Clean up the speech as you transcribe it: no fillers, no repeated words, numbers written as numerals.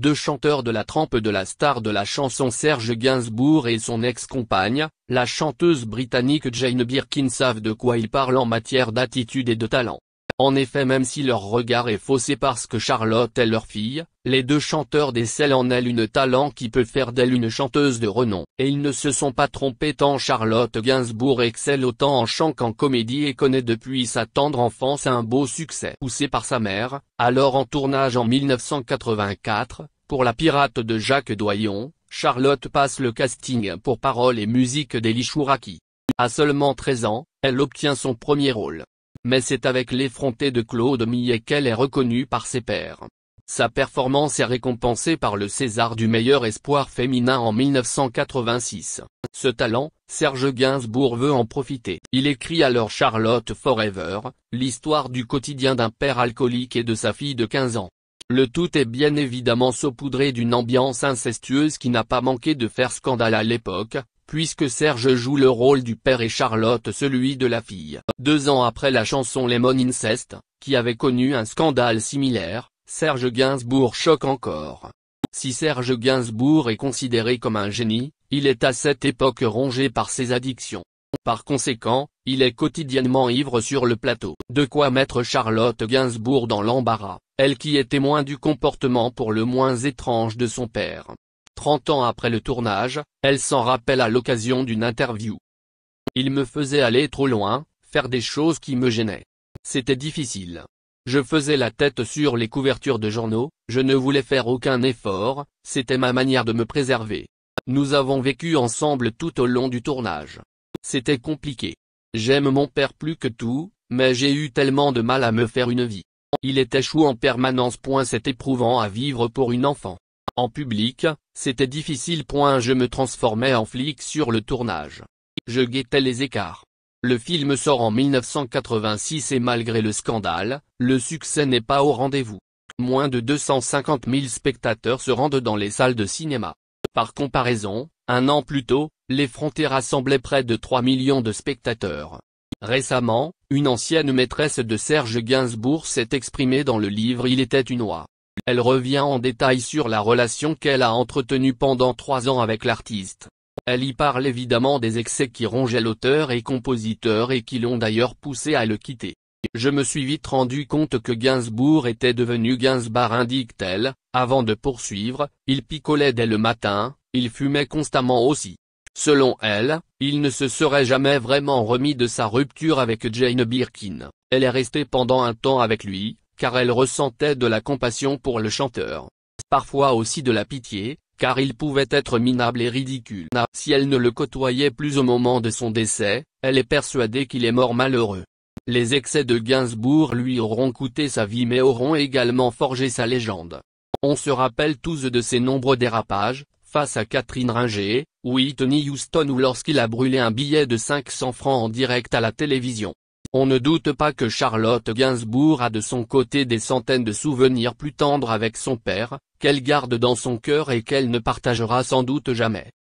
deux chanteurs de la trempe de la star de la chanson Serge Gainsbourg et son ex-compagne, la chanteuse britannique Jane Birkin savent de quoi ils parlent en matière d'attitude et de talent. En effet, même si leur regard est faussé parce que Charlotte est leur fille, les deux chanteurs décèlent en elle une talent qui peut faire d'elle une chanteuse de renom. Et ils ne se sont pas trompés tant Charlotte Gainsbourg excelle autant en chant qu'en comédie et connaît depuis sa tendre enfance un beau succès. Poussée par sa mère, alors en tournage en 1984, pour La Pirate de Jacques Doyon, Charlotte passe le casting pour paroles et musique d'Elie Chouraki. À seulement 13 ans, elle obtient son premier rôle. Mais c'est avec L'Effronté de Claude Millet qu'elle est reconnue par ses pairs. Sa performance est récompensée par le César du meilleur espoir féminin en 1986. Ce talent, Serge Gainsbourg veut en profiter. Il écrit alors Charlotte Forever, l'histoire du quotidien d'un père alcoolique et de sa fille de 15 ans. Le tout est bien évidemment saupoudré d'une ambiance incestueuse qui n'a pas manqué de faire scandale à l'époque, puisque Serge joue le rôle du père et Charlotte celui de la fille. 2 ans après la chanson Lemon Incest, qui avait connu un scandale similaire, Serge Gainsbourg choque encore. Si Serge Gainsbourg est considéré comme un génie, il est à cette époque rongé par ses addictions. Par conséquent, il est quotidiennement ivre sur le plateau. De quoi mettre Charlotte Gainsbourg dans l'embarras, elle qui est témoin du comportement pour le moins étrange de son père. 30 ans après le tournage, elle s'en rappelle à l'occasion d'une interview. Il me faisait aller trop loin, faire des choses qui me gênaient. C'était difficile. Je faisais la tête sur les couvertures de journaux, je ne voulais faire aucun effort, c'était ma manière de me préserver. Nous avons vécu ensemble tout au long du tournage. C'était compliqué. J'aime mon père plus que tout, mais j'ai eu tellement de mal à me faire une vie. Il était chou en permanence. C'est éprouvant à vivre pour une enfant. En public, c'était difficile. Je me transformais en flic sur le tournage. Je guettais les écarts. Le film sort en 1986 et malgré le scandale, le succès n'est pas au rendez-vous. Moins de 250 000 spectateurs se rendent dans les salles de cinéma. Par comparaison, un an plus tôt, L'Effronté rassemblait près de 3 millions de spectateurs. Récemment, une ancienne maîtresse de Serge Gainsbourg s'est exprimée dans le livre Il était une oie. Elle revient en détail sur la relation qu'elle a entretenue pendant 3 ans avec l'artiste. Elle y parle évidemment des excès qui rongeaient l'auteur et compositeur et qui l'ont d'ailleurs poussé à le quitter. Je me suis vite rendu compte que Gainsbourg était devenu Gainsbar, indique-t-elle, avant de poursuivre, il picolait dès le matin, il fumait constamment aussi. Selon elle, il ne se serait jamais vraiment remis de sa rupture avec Jane Birkin. Elle est restée pendant un temps avec lui, car elle ressentait de la compassion pour le chanteur. Parfois aussi de la pitié, car il pouvait être minable et ridicule. Si elle ne le côtoyait plus au moment de son décès, elle est persuadée qu'il est mort malheureux. Les excès de Gainsbourg lui auront coûté sa vie mais auront également forgé sa légende. On se rappelle tous de ses nombreux dérapages, face à Catherine Ringer, Whitney Houston ou lorsqu'il a brûlé un billet de 500 francs en direct à la télévision. On ne doute pas que Charlotte Gainsbourg a de son côté des centaines de souvenirs plus tendres avec son père, qu'elle garde dans son cœur et qu'elle ne partagera sans doute jamais.